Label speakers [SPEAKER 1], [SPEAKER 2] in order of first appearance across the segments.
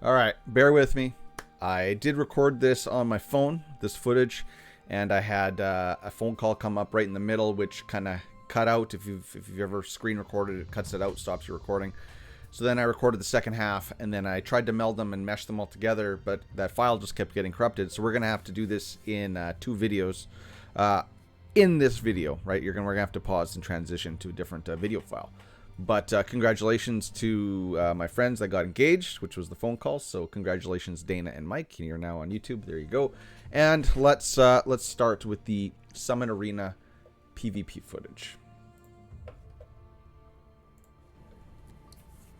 [SPEAKER 1] All right, bear with me. I did record this on my phone, this footage, and I had a phone call come up right in the middle, which kind of cut out. If you've ever screen recorded, it cuts it out, stops your recording. So then I recorded the second half, and then I tried to meld them and mesh them all together, but that file just kept getting corrupted. So we're gonna have to do this in two videos. In this video, right? We're gonna have to pause and transition to a different video file. But congratulations to my friends that got engaged, which was the phone call. So congratulations, Dana and Mike. You're now on YouTube. There you go. And let's start with the Summit Arena PvP footage.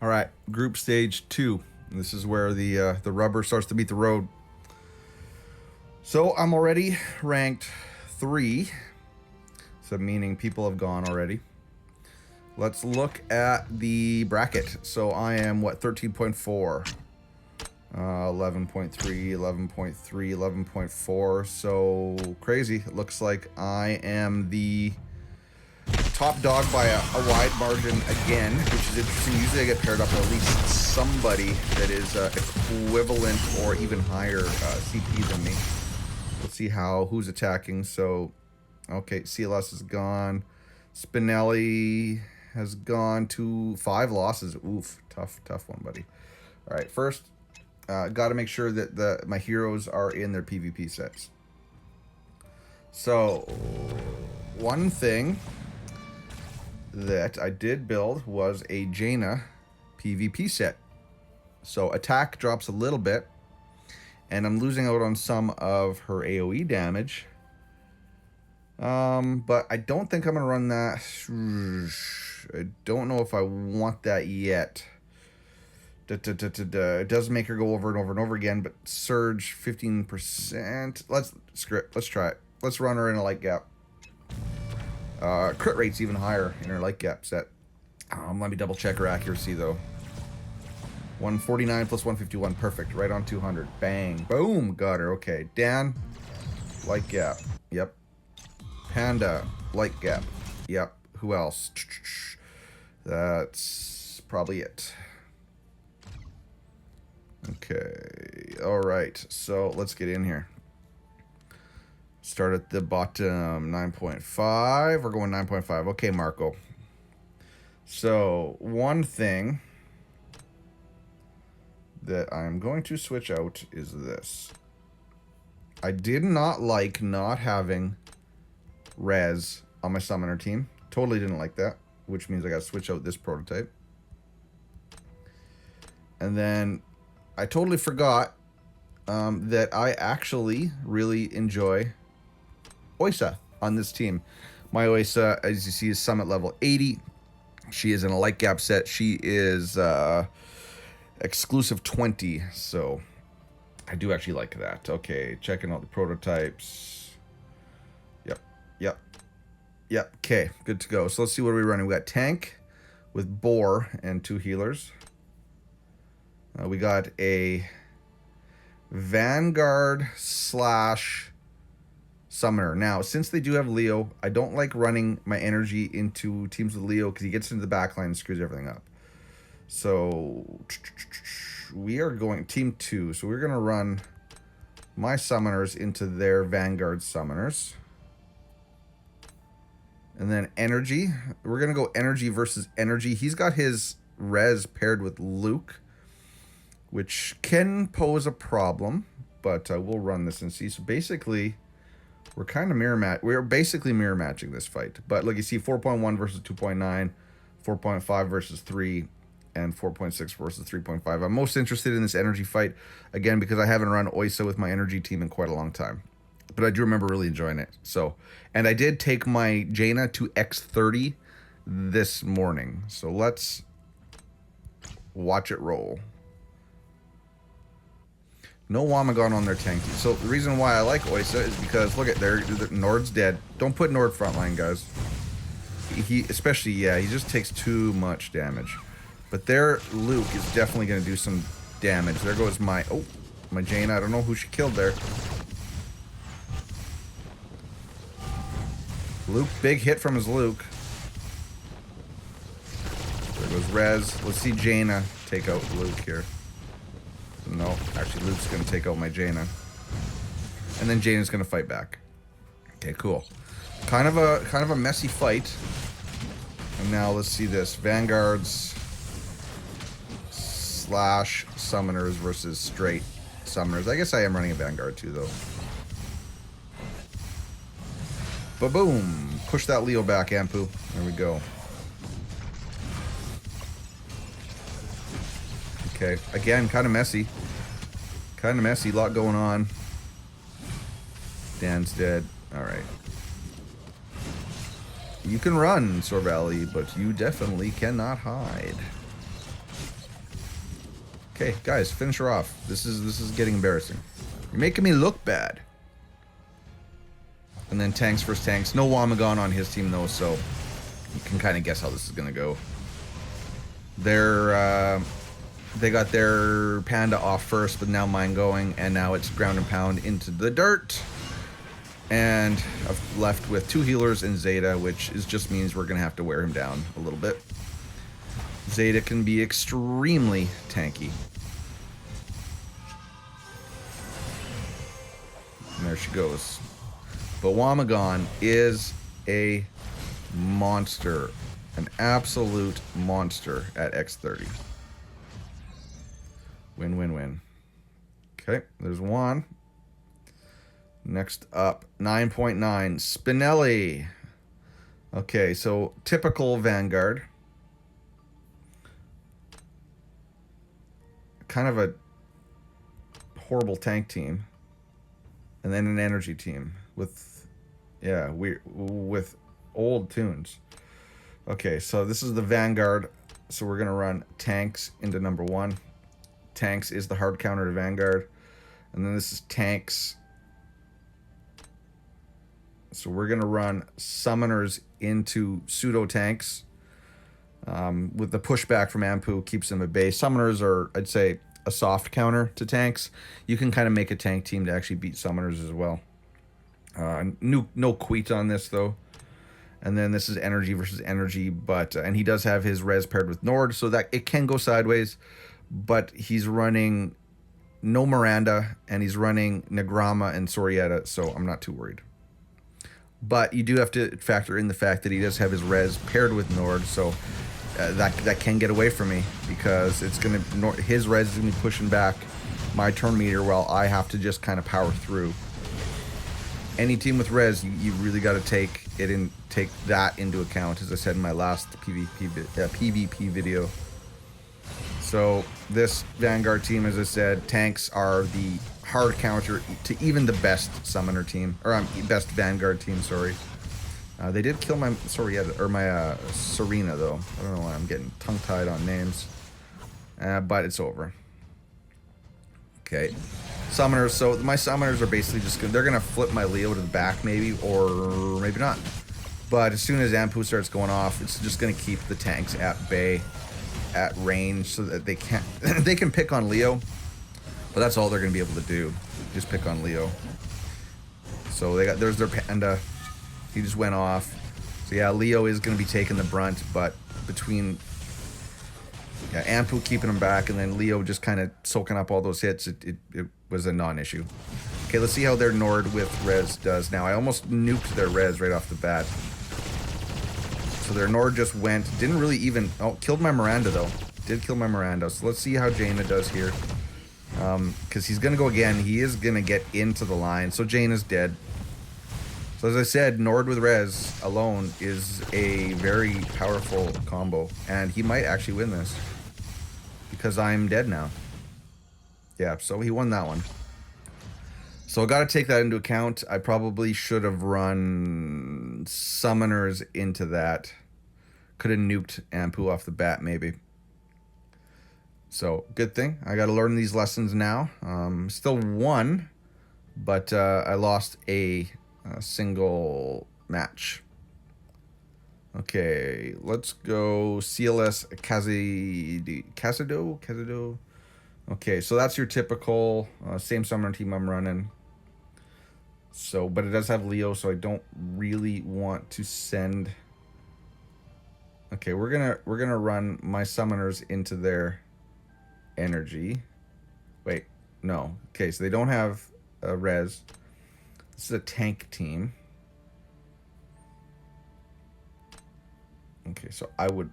[SPEAKER 2] All right, group stage 2. This is where the rubber starts to meet the road. So I'm already ranked 3. So meaning people have gone already. Let's look at the bracket. So I am, what, 13.4, 11.3, 11.3, 11.4. So crazy. It looks like I am the top dog by a wide margin again, which is interesting. Usually I get paired up with at least somebody that is equivalent or even higher CP than me. Let's see who's attacking. So, okay, CLS is gone. Spinelli has gone to 5 losses. Oof, tough one, buddy. All right, first, got to make sure that my heroes are in their PvP sets. So, one thing that I did build was a Jaina PvP set. So attack drops a little bit, and I'm losing out on some of her AoE damage. But I don't think I'm gonna run that. I don't know if I want that yet. It does make her go over and over and over again, but surge 15%. Let's try it. Let's run her in a light gap. Crit rate's even higher in her light gap set. Let me double check her accuracy though. 149 plus 151, perfect. Right on 200. Bang. Boom. Got her. Okay. Dan, light gap. Yep. Panda, light gap. Yep. Who else? That's probably it. Okay. All right. So let's get in here. Start at the bottom, 9.5. We're going 9.5. Okay, Marco. So one thing that I'm going to switch out is this. I did not like not having res on my summoner team. Totally didn't like that, which means I got to switch out this prototype. And then I totally forgot that I actually really enjoy Oysa on this team. My Oysa, as you see, is summit level 80. She is in a light gap set. She is exclusive 20, so I do actually like that. Okay, checking out the prototypes. Yep. Okay, good to go. So let's see what we're running. We got tank with boar and 2 healers. We got a Vanguard slash summoner. Now, since they do have Leo, I don't like running my energy into teams with Leo because he gets into the backline and screws everything up. So we are going team 2. So we're going to run my summoners into their Vanguard summoners. And then energy. We're going to go energy versus energy. He's got his res paired with Luke, which can pose a problem, but we'll run this and see. So basically, we're kind of we're basically mirror matching this fight. But look, you see 4.1 versus 2.9, 4.5 versus 3, and 4.6 versus 3.5. I'm most interested in this energy fight, again, because I haven't run Oysa with my energy team in quite a long time. But I do remember really enjoying it. So, and I did take my Jaina to X30 this morning. So let's watch it roll. No Wamagon on their tank team. So the reason why I like Oysa is because, look at there, Nord's dead. Don't put Nord frontline, guys. He especially, yeah, he just takes too much damage. But their Luke is definitely going to do some damage. There goes my Jaina. I don't know who she killed there. Luke, big hit from his Luke. There goes Rez. Let's see Jaina take out Luke here. No, actually Luke's gonna take out my Jaina. And then Jaina's gonna fight back. Okay, cool. Kind of a messy fight. And now let's see this. Vanguards / summoners versus straight summoners. I guess I am running a Vanguard too, though. Ba-boom! Push that Leo back, Ampu. There we go. Okay, again, kind of messy. Kind of messy, lot going on. Dan's dead. Alright. You can run, Sorvali, but you definitely cannot hide. Okay, guys, finish her off. This is getting embarrassing. You're making me look bad. And then tanks versus tanks. No Wamagon on his team though, so you can kind of guess how this is gonna go. They got their panda off first, but now mine going, and now it's ground and pound into the dirt. And I've left with 2 healers and Zeta, which just means we're gonna have to wear him down a little bit. Zeta can be extremely tanky. And there she goes. But Wamagon is a monster. An absolute monster at X30. Win, win, win. Okay, there's one. Next up, 9.9, Spinelli. Okay, so typical Vanguard. Kind of a horrible tank team. And then an energy team with, yeah, with old tunes. Okay, so this is the Vanguard. So we're going to run tanks into number 1. Tanks is the hard counter to Vanguard. And then this is tanks. So we're going to run summoners into pseudo tanks. With the pushback from Ampu keeps them at bay. Summoners are, I'd say, a soft counter to tanks. You can kind of make a tank team to actually beat summoners as well. No quit on this though. And then this is energy versus energy, but and he does have his res paired with Nord, so that it can go sideways. But he's running no Miranda, and he's running Nagrama and Sorietta, so I'm not too worried. But you do have to factor in the fact that he does have his res paired with Nord, so that can get away from me, because it's gonna his res is gonna be pushing back my turn meter while I have to just kind of power through. Any team with res, you really got to take that into account, as I said in my last PvP video. So this Vanguard team, as I said, tanks are the hard counter to even the best summoner team, or best Vanguard team. Sorry, they did kill my my Serena though. I don't know why I'm getting tongue-tied on names, but it's over. Okay, summoners. So my summoners are basically just they're gonna flip my Leo to the back, maybe, or maybe not. But as soon as Ampu starts going off, it's just gonna keep the tanks at bay, at range, so that they can't they can pick on Leo, but that's all they're gonna be able to do, just pick on Leo. So there's their panda. He just went off. So yeah, Leo is gonna be taking the brunt, but between Ampu keeping him back and then Leo just kind of soaking up all those hits, it was a non-issue. Okay, let's see how their Nord with res does now. I almost nuked their res right off the bat. So their Nord just went, didn't really even, killed my Miranda though. Did kill my Miranda. So let's see how Jaina does here. Because he's going to go again. He is going to get into the line. So Jaina's dead. So as I said, Nord with res alone is a very powerful combo. And he might actually win this, because I'm dead now. Yeah, so he won that one. So I got to take that into account. I probably should have run summoners into that. Could have nuked Ampu off the bat, maybe. So, good thing. I got to learn these lessons now. Still won, but I lost a single match. Okay, let's go CLS Casido. Okay, so that's your typical same summoner team I'm running. So, but it does have Leo, so I don't really want to send. Okay, we're gonna run my summoners into their energy. Wait, No. Okay, so they don't have res. This is a tank team. Okay, so I would...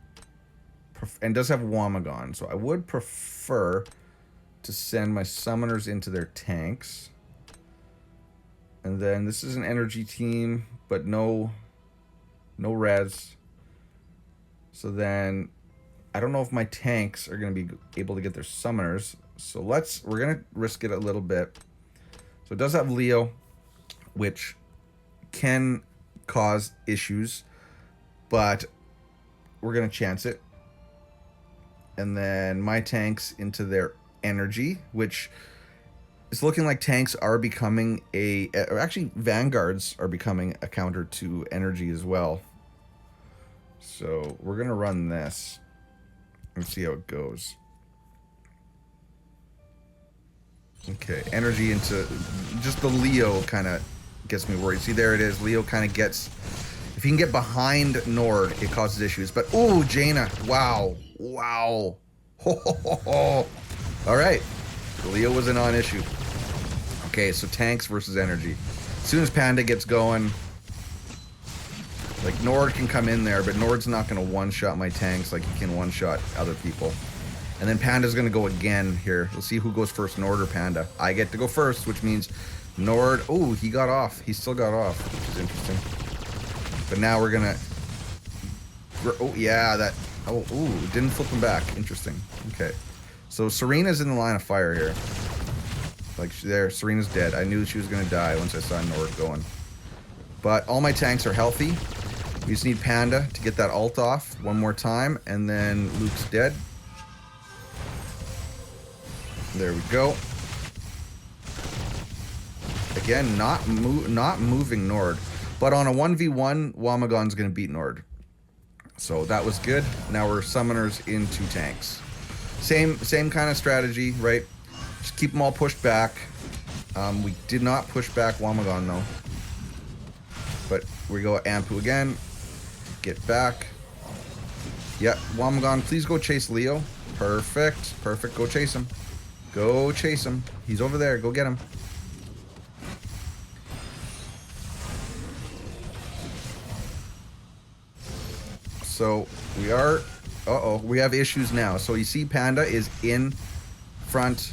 [SPEAKER 2] and does have Wamagon, so I would prefer to send my summoners into their tanks. And then this is an energy team, but no res. So then I don't know if my tanks are going to be able to get their summoners. So we're going to risk it a little bit. So it does have Leo, which can cause issues, but we're going to chance it. And then my tanks into their energy, which is looking like tanks are becoming or actually vanguards are becoming a counter to energy as well. So we're going to run this and see how it goes. Okay, energy into just the Leo kind of gets me worried. See, there it is. Leo kind of gets, if he can get behind Nord, it causes issues. But oh, Jaina, wow. All right, Leo was a non-issue. Okay, so tanks versus energy. As soon as Panda gets going, like Nord can come in there, but Nord's not going to one-shot my tanks like he can one-shot other people. And then Panda's going to go again here. We'll see who goes first, Nord or Panda. I get to go first, which means Nord... oh, he got off. He still got off, which is interesting. But now we're going to... oh, yeah, that... oh, ooh, didn't flip him back. Interesting. Okay. So Serena's in the line of fire here. Like, there, Serena's dead. I knew she was going to die once I saw Nord going. But all my tanks are healthy. We just need Panda to get that ult off one more time, and then Luke's dead. There we go. Again, not moving Nord. But on a 1v1, Wamagon's going to beat Nord. So that was good. Now we're summoners into tanks. Same kind of strategy, right? Just keep them all pushed back. We did not push back Wamagon, though. But we go Ampu again. Get back. Yeah, Wamagon, please go chase Leo. Perfect. Go chase him. Go chase him. He's over there. Go get him. So we are... uh-oh. We have issues now. So you see Panda is in front.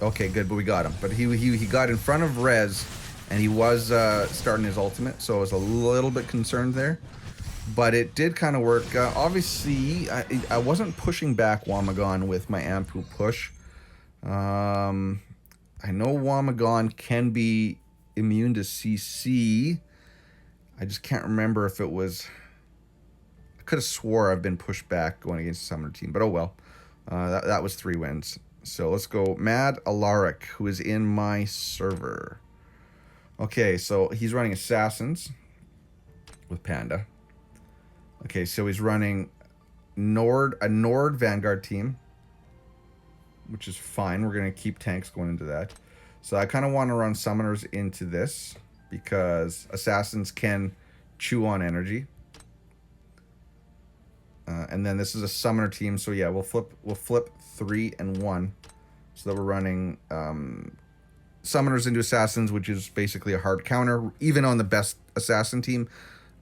[SPEAKER 2] Okay, good. But we got him. But he got in front of Rez. And he was starting his ultimate. So I was a little bit concerned there. But it did kind of work. Obviously, I wasn't pushing back Wamagon with my Ampu push. I know Wamagon can be immune to CC. I just can't remember if it was... I could have swore I've been pushed back going against the summoner team. But oh well. That was 3 wins. So let's go Mad Alaric, who is in my server. Okay, so he's running Assassins with Panda. Okay, so he's running a Nord Vanguard team, which is fine. We're going to keep tanks going into that. So I kind of want to run summoners into this because Assassins can chew on energy. And then this is a summoner team, so yeah, we'll flip 3 and 1, so that we're running summoners into assassins, which is basically a hard counter. Even on the best assassin team,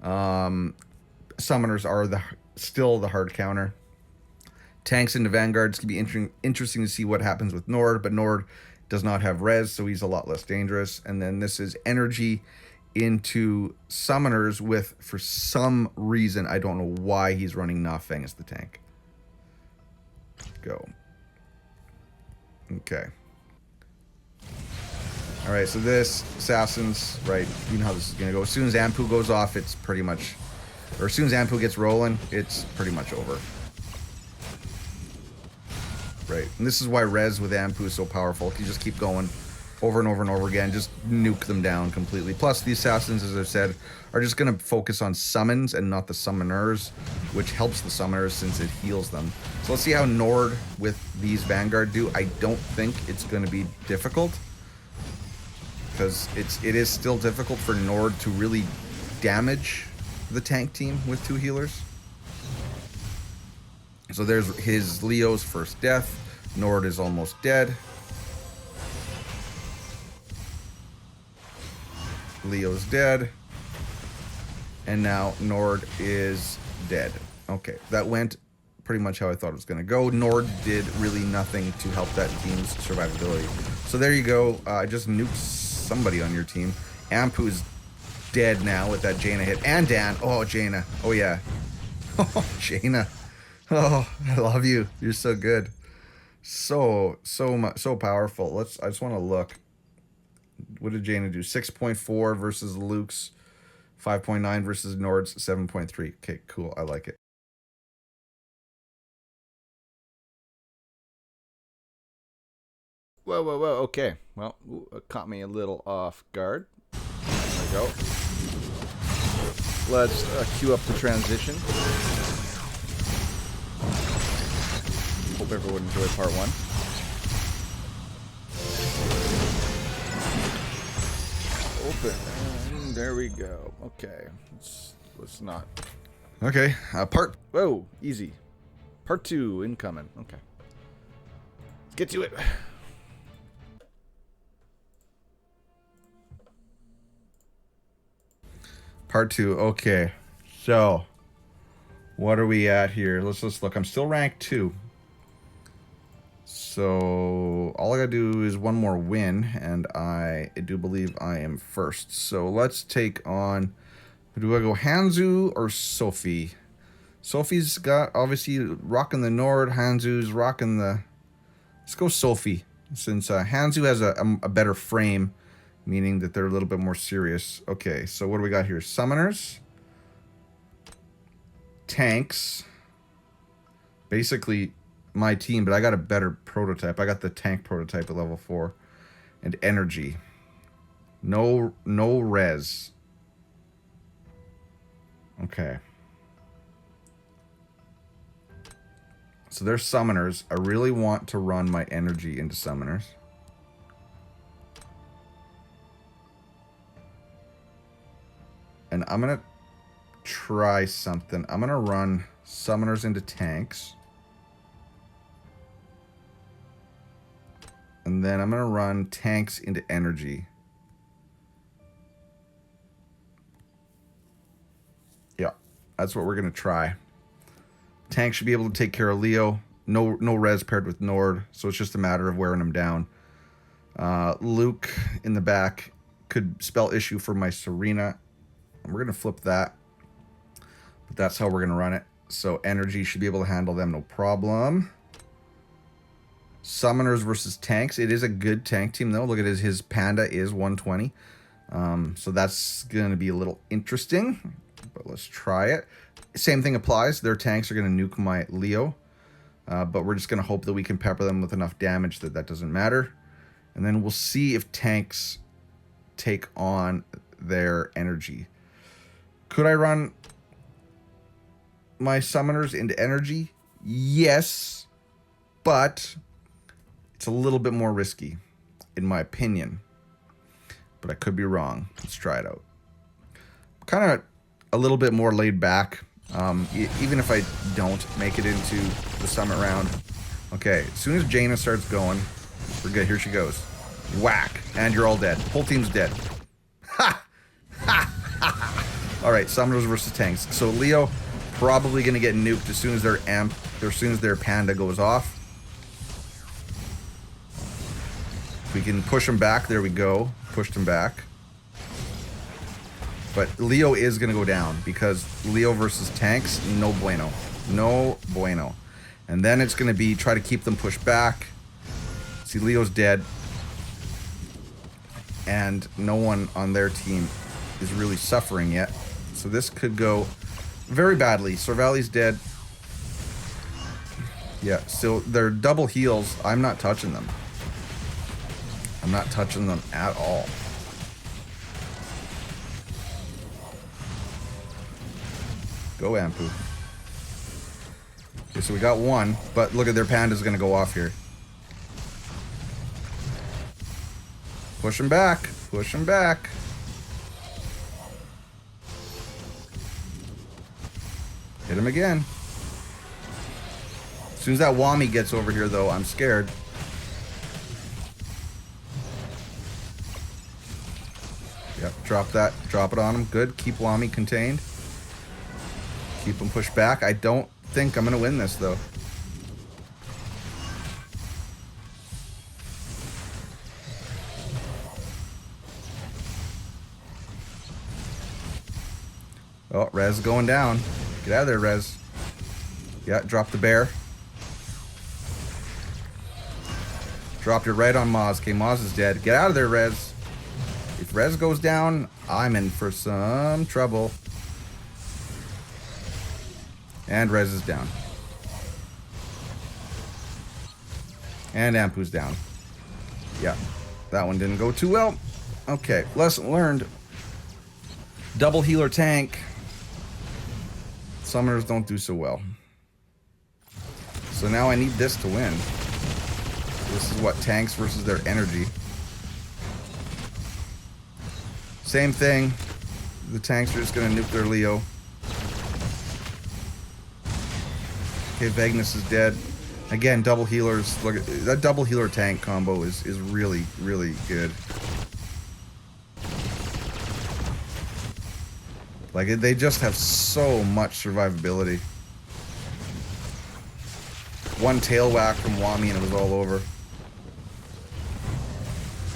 [SPEAKER 2] summoners are still the hard counter. Tanks into vanguards can be interesting to see what happens with Nord, but Nord does not have res, so he's a lot less dangerous. And then this is energy into summoners with, for some reason, I don't know why he's running Na Feng as the tank. Go. Okay. All right, so this assassins, right? You know how this is gonna go. As soon as Ampu goes off, it's pretty much, or as soon as Ampu gets rolling, it's pretty much over. Right, and this is why res with Ampu is so powerful. You just keep going over and over and over again, just nuke them down completely. Plus, the assassins, as I've said, are just going to focus on summons and not the summoners, which helps the summoners since it heals them. So let's see how Nord with these Vanguard do. I don't think it's going to be difficult, because it is still difficult for Nord to really damage the tank team with 2 healers. So there's his Leo's first death. Nord is almost dead. Leo's dead. And now Nord is dead. Okay, that went pretty much how I thought it was going to go. Nord did really nothing to help that team's survivability. So there you go. I just nuked somebody on your team. Ampu's dead now with that Jaina hit. And Dan. Oh, Jaina. Oh, yeah. Oh, Jaina. Oh, I love you. You're so good. So powerful. I just want to look. What did Jaina do? 6.4 versus Luke's 5.9 versus Nord's 7.3. Okay, cool. I like it.
[SPEAKER 1] Whoa, whoa, whoa. Okay. Well, it caught me a little off guard. There we go. Let's cue up the transition. Hope everyone enjoyed part 1. Open. There we go. Okay. Let's not.
[SPEAKER 2] Okay.
[SPEAKER 1] Whoa. Easy. Part 2 incoming. Okay. Let's get to it.
[SPEAKER 2] Part 2. Okay. So, what are we at here? Let's just look. I'm still ranked 2. So, all I gotta do is one more win, and I do believe I am first. So, let's take on... Do I go Hanzu or Sophie? Sophie's got, obviously, rocking the Nord. Hanzu's rocking the... Let's go Sophie, since Hanzu has a better frame, meaning that they're a little bit more serious. Okay, so what do we got here? Summoners. Tanks. Basically my team, but I got a better prototype. I got the tank prototype at level 4. And energy. No res. Okay. So they're summoners. I really want to run my energy into summoners. And I'm going to try something. I'm going to run summoners into tanks. And then I'm going to run tanks into energy. Yeah, that's what we're going to try. Tank should be able to take care of Leo. No res paired with Nord, so it's just a matter of wearing him down. Luke in the back could spell issue for my Serena. And we're going to flip that. But that's how we're going to run it. So energy should be able to handle them, no problem. Summoners versus tanks. It is a good tank team, though. Look at his panda is 120. So that's going to be a little interesting. But let's try it. Same thing applies. Their tanks are going to nuke my Leo. But we're just going to hope that we can pepper them with enough damage that doesn't matter. And then we'll see if tanks take on their energy. Could I run my summoners into energy? Yes. But it's a little bit more risky, in my opinion. But I could be wrong. Let's try it out. Kind of a little bit more laid back. Even if I don't make it into the summit round. Okay, as soon as Jaina starts going, we're good. Here she goes. Whack. And you're all dead. Whole team's dead. Ha! Ha! Ha! All right, summoners versus tanks. So Leo probably going to get nuked as soon as their panda goes off. If we can push him back, there we go. Pushed him back. But Leo is going to go down because Leo versus tanks, no bueno. No bueno. And then it's going to be try to keep them pushed back. See, Leo's dead. And no one on their team is really suffering yet. So this could go very badly. Sorvali's dead. Yeah, so they're double heals. I'm not touching them. I'm not touching them at all. Go, Ampu. Okay, so we got one, but look at their panda's gonna go off here. Push him back. Push him back. Hit him again. As soon as that Wami gets over here, though, I'm scared. Yep, drop that. Drop it on him. Good. Keep Wami contained. Keep him pushed back. I don't think I'm going to win this, though. Oh, Rez going down. Get out of there, Rez. Yeah, drop the bear. Dropped it right on Maz. Okay, Maz is dead. Get out of there, Rez. If Rez goes down, I'm in for some trouble. And Rez is down. And Ampu's down. Yeah, that one didn't go too well. Okay, lesson learned. Double healer tank. Summoners don't do so well. So now I need this to win. This is what, tanks versus their energy. Same thing. The tanks are just going to nuke their Leo. Okay, Vagnus is dead. Again, double healers. Look at that double healer tank combo is really, really good. Like, they just have so much survivability. One tail whack from Wami and it was all over.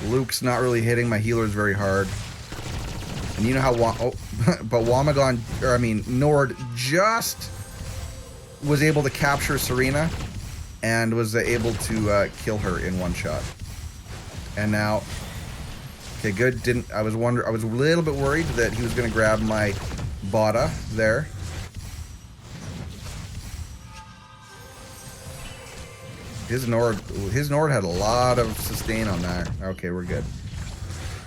[SPEAKER 2] Luke's not really hitting my healers very hard. And you know how but Wamagon, or I mean, Nord just was able to capture Serena and was able to kill her in one shot. And now, okay, good. I was a little bit worried that he was going to grab my Bada there. His Nord had a lot of sustain on that. Okay, we're good.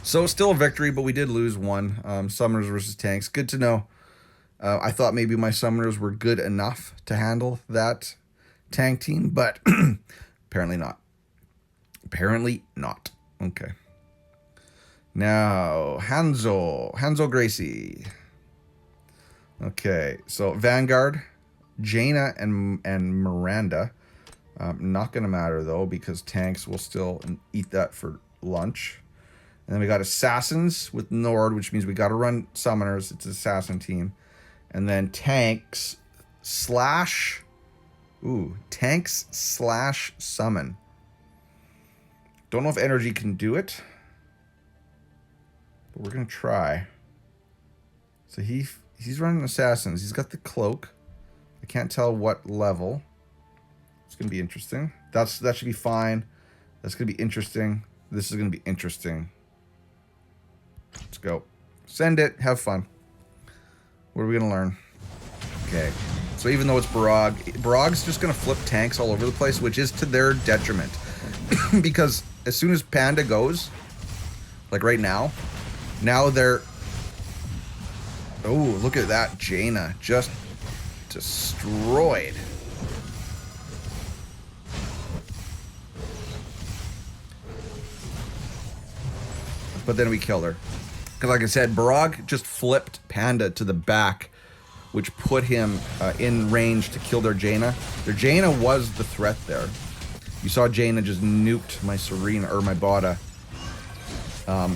[SPEAKER 2] So still a victory, but we did lose one. Summoners versus tanks. Good to know. I thought maybe my summoners were good enough to handle that tank team, but apparently not. Apparently not. Okay. Now, Hanzo Gracie. Okay, so Vanguard, Jaina, and Miranda. Not going to matter, though, because tanks will still eat that for lunch. And then we got Assassins with Nord, which means we got to run Summoners. It's an Assassin team. And then tanks slash summon. Don't know if energy can do it, but we're going to try. So he's running Assassins. He's got the cloak. I can't tell what level. It's going to be interesting. That should be fine. That's going to be interesting. This is going to be interesting. Let's go. Send it. Have fun. What are we going to learn? Okay. So even though it's Barog's just going to flip tanks all over the place, which is to their detriment. Because as soon as Panda goes, like right now they're... Oh, look at that. Jaina just destroyed. But then we killed her. Because like I said, Barog just flipped Panda to the back, which put him in range to kill their Jaina. Their Jaina was the threat there. You saw Jaina just nuked my Serena, or my Bada.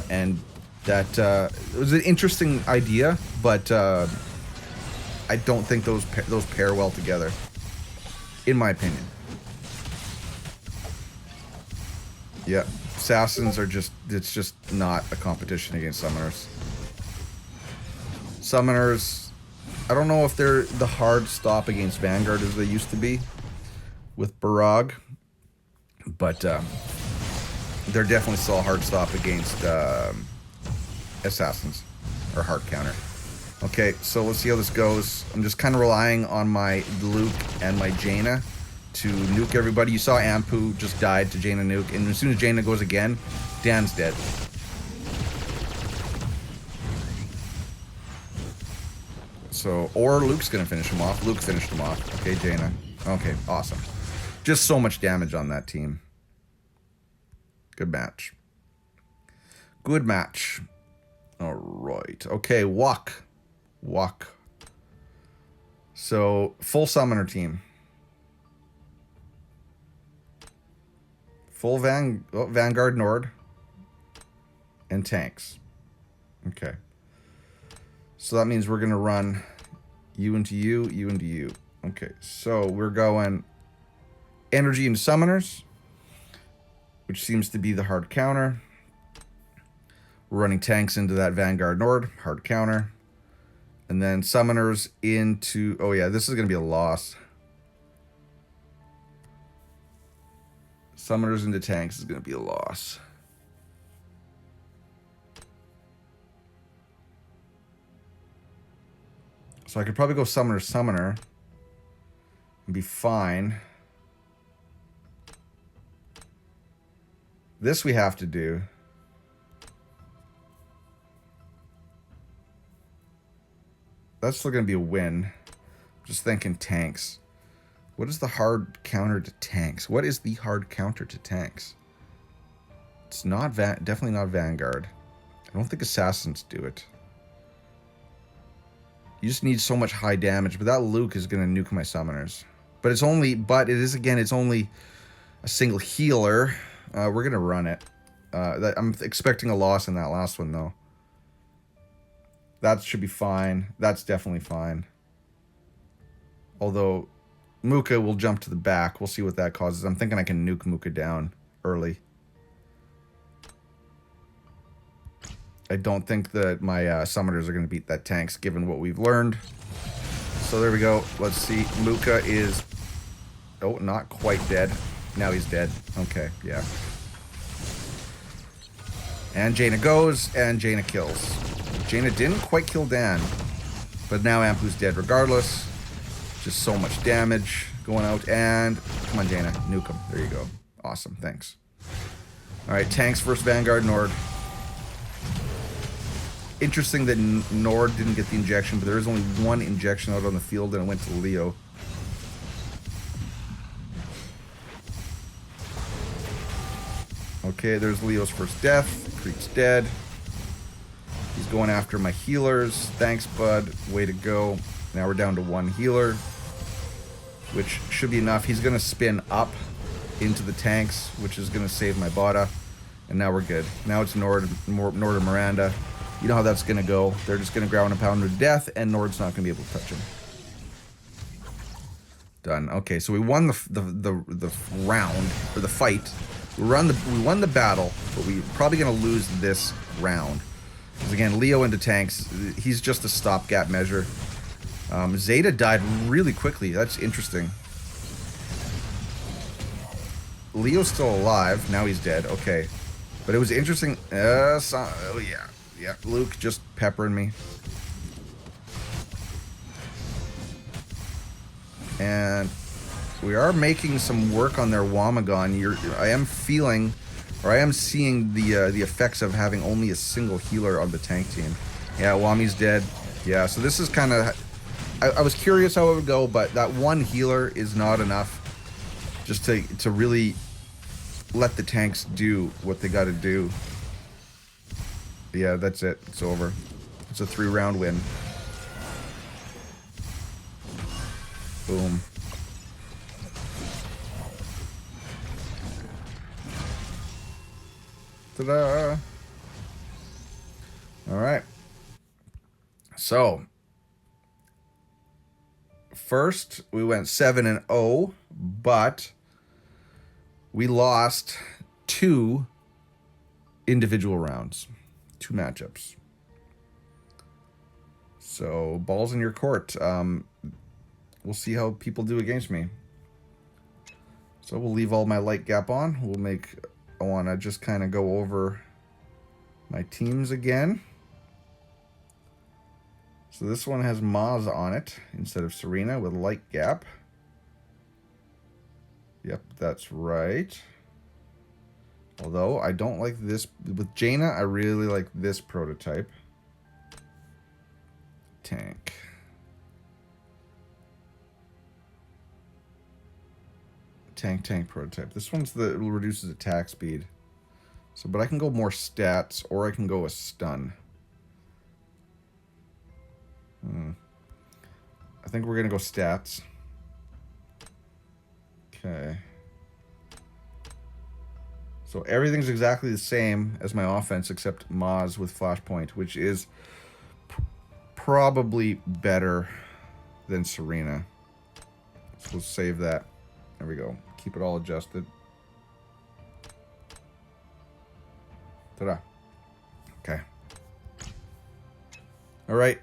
[SPEAKER 2] And that it was an interesting idea, but I don't think those pair well together, in my opinion. Yeah. Assassins are it's just not a competition against Summoners. Summoners, I don't know if they're the hard stop against Vanguard as they used to be with Barog, but they're definitely still a hard stop against Assassins, or hard counter. Okay, so let's see how this goes. I'm just kind of relying on my Luke and my Jaina to nuke everybody. You saw Ampu just died to Jaina nuke, and as soon as Jaina goes again, Dan's dead. So, or Luke's gonna finish him off. Luke finished him off. Okay, Jaina. Okay, awesome. Just so much damage on that team. Good match. Good match. All right. Okay, walk. So, full summoner team. Full Vanguard Nord. And tanks. Okay. So that means we're going to run you into you, you into you. Okay, so we're going energy and summoners, which seems to be the hard counter. We're running tanks into that Vanguard Nord, hard counter. And then summoners into... Oh yeah, this is going to be a loss. Summoners into tanks is going to be a loss. So I could probably go summoner and be fine. This we have to do. That's still going to be a win. Just thinking tanks. What is the hard counter to tanks? What is the hard counter to tanks? It's not definitely not Vanguard. I don't think assassins do it. You just need so much high damage, but that Luke is going to nuke my summoners. But it's only, it's only a single healer. We're going to run it. I'm expecting a loss in that last one, though. That should be fine. That's definitely fine. Although, Muka will jump to the back. We'll see what that causes. I'm thinking I can nuke Muka down early. I don't think that my summoners are going to beat that tanks, given what we've learned. So there we go. Let's see. Muka is... Oh, not quite dead. Now he's dead. Okay, yeah. And Jaina goes, and Jaina kills. Jaina didn't quite kill Dan, but now Ampu's dead regardless. Just so much damage going out, and... Come on, Jaina. Nuke him. There you go. Awesome. Thanks. Alright, tanks versus Vanguard Nord. Interesting that Nord didn't get the injection, but there is only one injection out on the field, and it went to Leo. Okay, there's Leo's first death. Creep's dead. He's going after my healers. Thanks, bud. Way to go. Now we're down to one healer, which should be enough. He's going to spin up into the tanks, which is going to save my Bada. And now we're good. Now it's Nord and Miranda. You know how that's going to go. They're just going to ground and pound to death, and Nord's not going to be able to touch him. Done. Okay, so we won the round, or the fight. We won the battle, but we're probably going to lose this round. Because again, Leo into tanks, he's just a stopgap measure. Zeta died really quickly. That's interesting. Leo's still alive. Now he's dead. Okay. But it was interesting. Oh, yeah. Yeah, Luke just peppering me. And we are making some work on their Wamagon. I am feeling, or I am seeing the effects of having only a single healer on the tank team. Yeah, Wami's dead. Yeah, so this is kind of... I was curious how it would go, but that one healer is not enough just to really let the tanks do what they got to do. Yeah, that's it. It's over. It's a 3-round win. Boom. Ta-da! Alright. So, first, we went 7-0, but we lost 2 individual rounds. 2 matchups. So, balls in your court. We'll see how people do against me. So, we'll leave all my light gap on. I want to just kind of go over my teams again. So, this one has Maz on it instead of Serena with light gap. Yep, that's right. Although, I don't like this. With Jaina, I really like this prototype. Tank. Tank prototype. This one's it reduces attack speed. So, but I can go more stats, or I can go a stun. I think we're going to go stats. Okay. So everything's exactly the same as my offense except Maz with Flashpoint, which is probably better than Serena. So we'll save that. There we go. Keep it all adjusted. Ta-da. Okay. All right.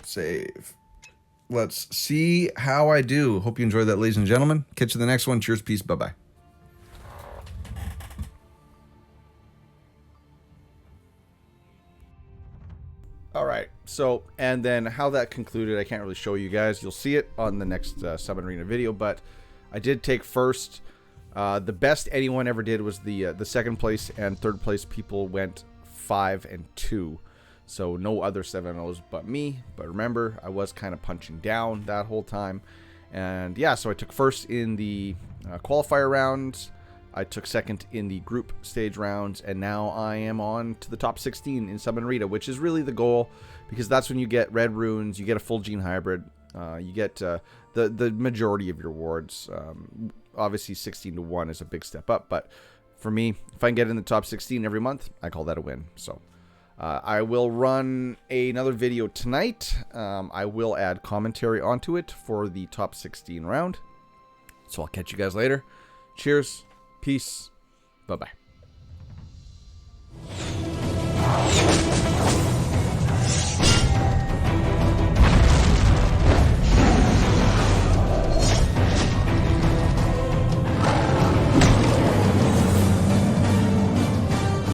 [SPEAKER 2] Save. Let's see how I do. Hope you enjoyed that, ladies and gentlemen. Catch you in the next one. Cheers, peace, bye-bye.
[SPEAKER 1] All right. So, and then how that concluded, I can't really show you guys. You'll see it on the next Summon Arena video, but I did take first. The best anyone ever did was the second place and third place people went 5 and 2. So no other 7-0s but me. But remember, I was kind of punching down that whole time. And yeah, so I took first in the qualifier rounds. I took second in the group stage rounds. And now I am on to the top 16 in Summon Arena, which is really the goal. Because that's when you get red runes, you get a full gene hybrid. You get the majority of your wards. Obviously 16 to 1 is a big step up. But for me, if I can get in the top 16 every month, I call that a win. So I will run another video tonight. I will add commentary onto it for the top 16 round. So I'll catch you guys later. Cheers. Peace. Bye-bye.